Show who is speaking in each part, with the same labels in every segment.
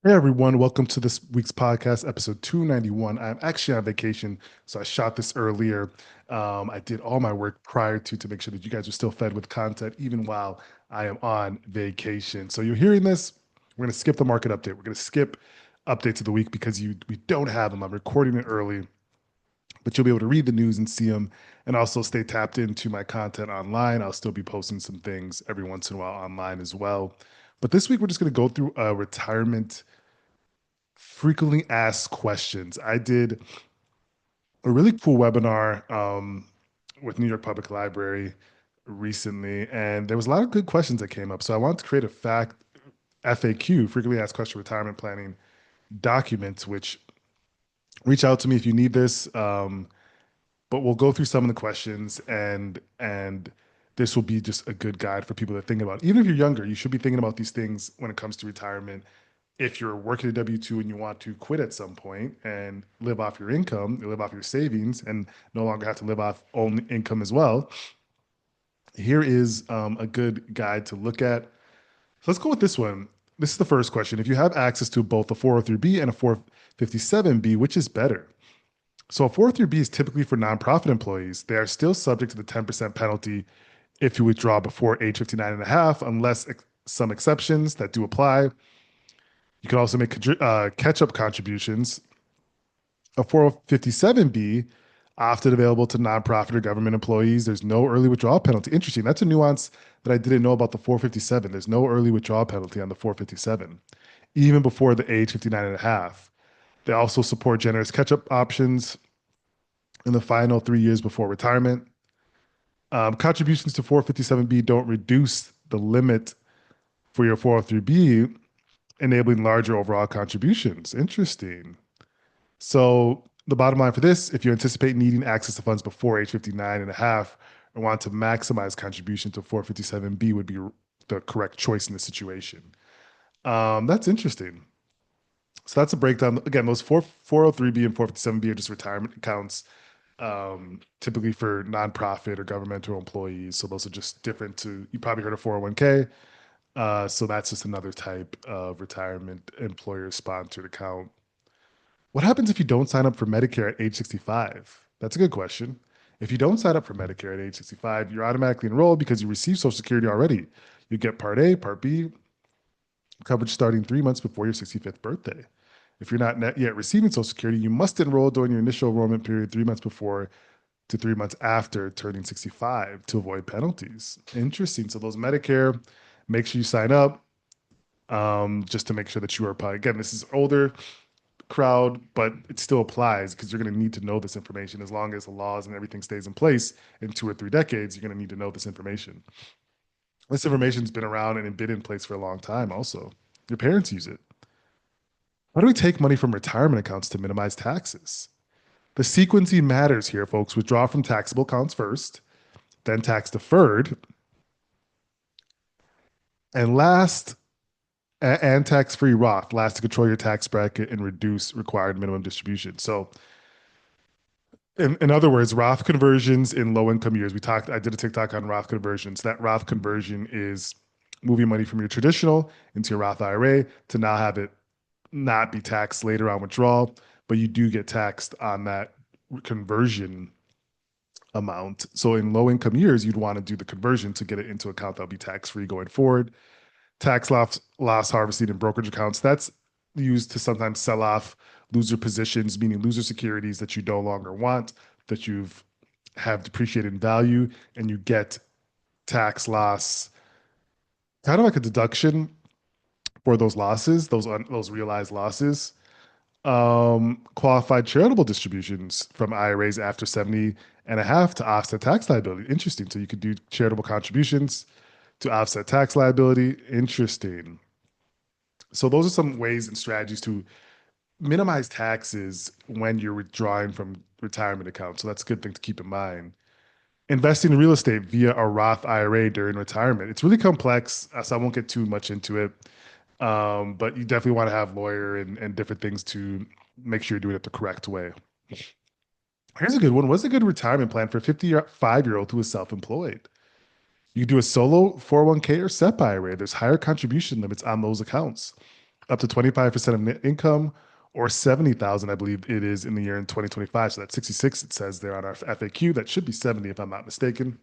Speaker 1: Hey everyone, welcome to this week's podcast, episode 291. I'm actually on vacation, so I shot this earlier. I did all my work prior to make sure that you guys are still fed with content, even while I am on vacation. So you're hearing this, we're going to skip the market update. We're going to skip updates of the week because we don't have them. I'm recording it early, but you'll be able to read the news and see them, and also stay tapped into my content online. I'll still be posting some things every once in a while online as well. But this week we're just going to go through a retirement frequently asked questions. I did a really cool webinar with New York Public Library recently, and there was a lot of good questions that came up. So I wanted to create a fact FAQ, frequently asked question retirement planning document, which reach out to me if you need this. But we'll go through some of the questions, and this will be just a good guide for people to think about. Even if you're younger, you should be thinking about these things when it comes to retirement. If you're working a W-2 and you want to quit at some point and live off your income, live off your savings, and no longer have to live off own income as well, here is a good guide to look at. So let's go with this one. This is the first question. If you have access to both a 403B and a 457B, which is better? So a 403B is typically for nonprofit employees. They are still subject to the 10% penalty if you withdraw before age 59 and a half, unless some exceptions that do apply. You can also make catch-up contributions. A 457B, often available to nonprofit or government employees. There's no early withdrawal penalty. Interesting. That's a nuance that I didn't know about the 457. There's no early withdrawal penalty on the 457, even before the age 59 and a half. They also support generous catch-up options in the final 3 years before retirement. Contributions to 457B don't reduce the limit for your 403B, enabling larger overall contributions. Interesting. So the bottom line for this, if you anticipate needing access to funds before age 59 and a half and want to maximize contribution to 457B would be the correct choice in this situation. That's interesting. So that's a breakdown. Again, those 403B and 457B are just retirement accounts, typically for nonprofit or governmental employees. So those are just different to, you probably heard of 401k. So that's just another type of retirement employer sponsored account. What happens if you don't sign up for Medicare at age 65? That's a good question. If you don't sign up for Medicare at age 65, you're automatically enrolled because you receive Social Security already. You get Part A, Part B coverage starting 3 months before your 65th birthday. If you're not yet receiving Social Security, you must enroll during your initial enrollment period 3 months before to 3 months after turning 65 to avoid penalties. Interesting. So those Medicare, make sure you sign up just to make sure that you are probably, again, this is older crowd, but it still applies because you're going to need to know this information as long as the laws and everything stays in place in 2 or 3 decades. You're going to need to know this information. This information's been around and been in place for a long time. Also, your parents use it. How do we take money from retirement accounts to minimize taxes? The sequencing matters here, folks. Withdraw from taxable accounts first, then tax deferred, and last, and tax-free Roth, last to control your tax bracket and reduce required minimum distribution. So in other words, Roth conversions in low income years. I did a TikTok on Roth conversions. That Roth conversion is moving money from your traditional into your Roth IRA to now have it not be taxed later on withdrawal, but you do get taxed on that conversion amount. So in low income years, you'd want to do the conversion to get it into account that'll be tax free going forward. Tax loss harvesting in brokerage accounts, that's used to sometimes sell off loser positions, meaning loser securities that you no longer want, that you've have depreciated in value, and you get tax loss, kind of like a deduction for those losses, those realized losses. Qualified charitable distributions from IRAs after 70 and a half to offset tax liability. Interesting. So you could do charitable contributions to offset tax liability. Interesting. So those are some ways and strategies to minimize taxes when you're withdrawing from retirement accounts. So that's a good thing to keep in mind. Investing in real estate via a Roth IRA during retirement. It's really complex, so I won't get too much into it. But you definitely want to have lawyer and different things to make sure you're doing it the correct way. Here's a good one. What's a good retirement plan for a 55-year-old who is self-employed? You can do a solo 401k or SEP IRA. There's higher contribution limits on those accounts. up to 25% of net income, or 70,000, I believe it is in the year in 2025. So that's 66, it says there on our FAQ. That should be 70 if I'm not mistaken.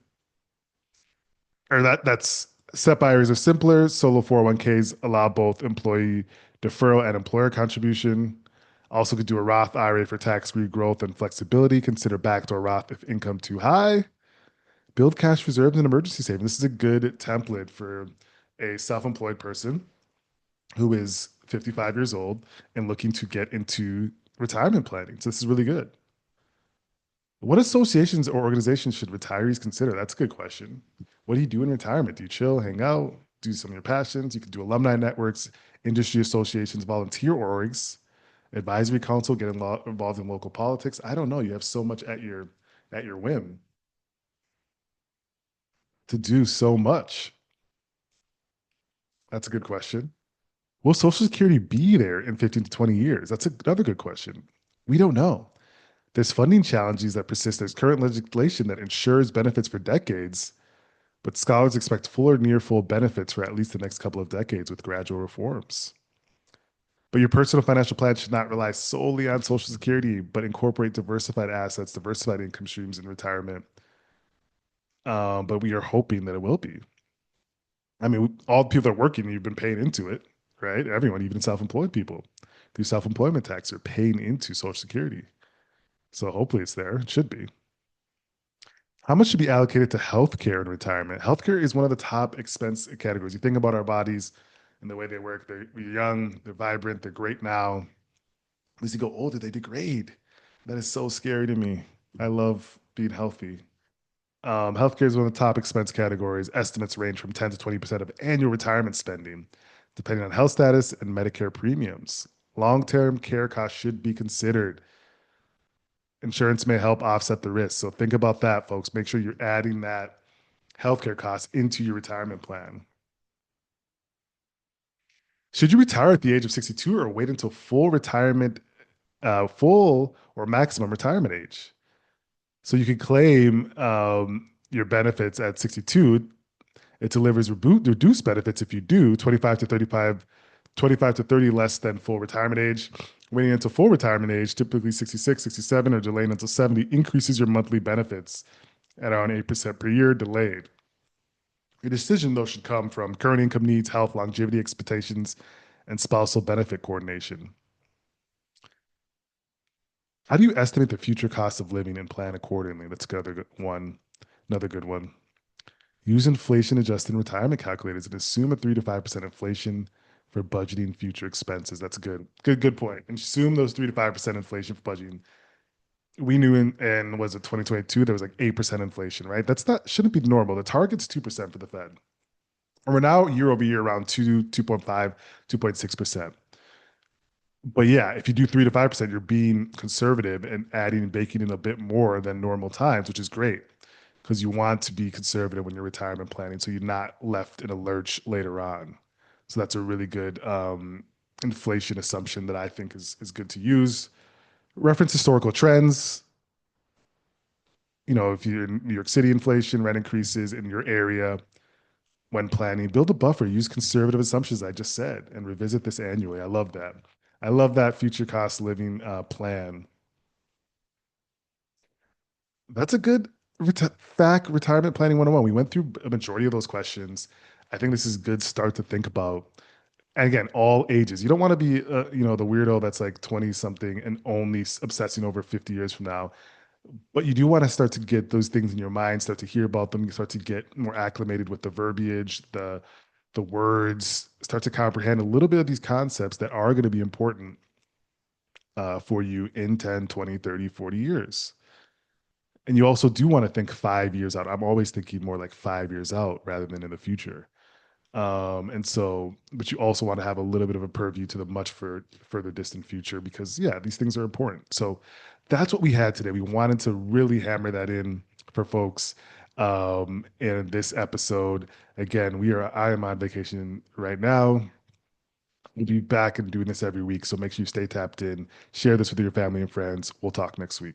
Speaker 1: Or that's SEP IRAs are simpler. Solo 401ks allow both employee deferral and employer contribution. Also could do a Roth IRA for tax-free growth and flexibility. Consider backdoor Roth if income too high. Build cash reserves and emergency savings. This is a good template for a self-employed person who is 55 years old and looking to get into retirement planning. So this is really good. What associations or organizations should retirees consider? That's a good question. What do you do in retirement? Do you chill, hang out, do some of your passions? You could do alumni networks, industry associations, volunteer orgs, advisory council, get involved in local politics. I don't know. You have so much at your whim to do so much. That's a good question. Will Social Security be there in 15 to 20 years? That's another good question. We don't know. There's funding challenges that persist. There's current legislation that ensures benefits for decades, but scholars expect full or near full benefits for at least the next couple of decades with gradual reforms. But your personal financial plan should not rely solely on Social Security, but incorporate diversified assets, diversified income streams in retirement. But we are hoping that it will be. I mean, all the people that are working, you've been paying into it, right? Everyone, even self-employed people, through self-employment tax, are paying into Social Security. So hopefully it's there. It should be. How much should be allocated to healthcare in retirement? Healthcare is one of the top expense categories. You think about our bodies and the way they work. We're young, they're vibrant, they're great now. As you go older, they degrade. That is so scary to me. I love being healthy. Healthcare is one of the top expense categories. Estimates range from 10 to 20% of annual retirement spending, depending on health status and Medicare premiums. Long-term care costs should be considered. Insurance may help offset the risk. So think about that, folks. Make sure you're adding that healthcare costs into your retirement plan. Should you retire at the age of 62 or wait until full or maximum retirement age? So you can claim your benefits at 62. It delivers reduced benefits if you do 25 to 30 less than full retirement age. Waiting until full retirement age, typically 66, 67, or delaying until 70, increases your monthly benefits at around 8% per year delayed. Your decision, though, should come from current income needs, health, longevity expectations, and spousal benefit coordination. How do you estimate the future cost of living and plan accordingly? That's another good one. Another good one. Use inflation adjusted retirement calculators and assume a 3 to 5% inflation for budgeting future expenses. That's good. Good point. And assume those 3 to 5% inflation for budgeting. We knew in was it 2022 there was like 8% inflation, right? That's not shouldn't be normal. The target's 2% for the Fed. And we're now year over year around 2.5, 2.6%. But yeah, if you do 3 to 5%, you're being conservative and adding and baking in a bit more than normal times, which is great because you want to be conservative when you're retirement planning so you're not left in a lurch later on. So that's a really good inflation assumption that I think is good to use. Reference historical trends. You know, if you're in New York City, inflation, rent increases in your area when planning, build a buffer, use conservative assumptions I just said, and revisit this annually. I love that. I love that future cost living plan. That's a good fact retirement planning 101. We went through a majority of those questions. I think this is a good start to think about. And again, all ages. You don't want to be, the weirdo that's like 20 something and only obsessing over 50 years from now. But you do want to start to get those things in your mind, start to hear about them, you start to get more acclimated with the verbiage, the words, start to comprehend a little bit of these concepts that are going to be important for you in 10, 20, 30, 40 years. And you also do want to think 5 years out. I'm always thinking more like 5 years out rather than in the future. And so, but you also want to have a little bit of a purview to the further distant future because, yeah, these things are important. So that's what we had today. We wanted to really hammer that in for folks in this episode. Again, I am on vacation right now. We'll be back and doing this every week. So make sure you stay tapped in, share this with your family and friends. We'll talk next week.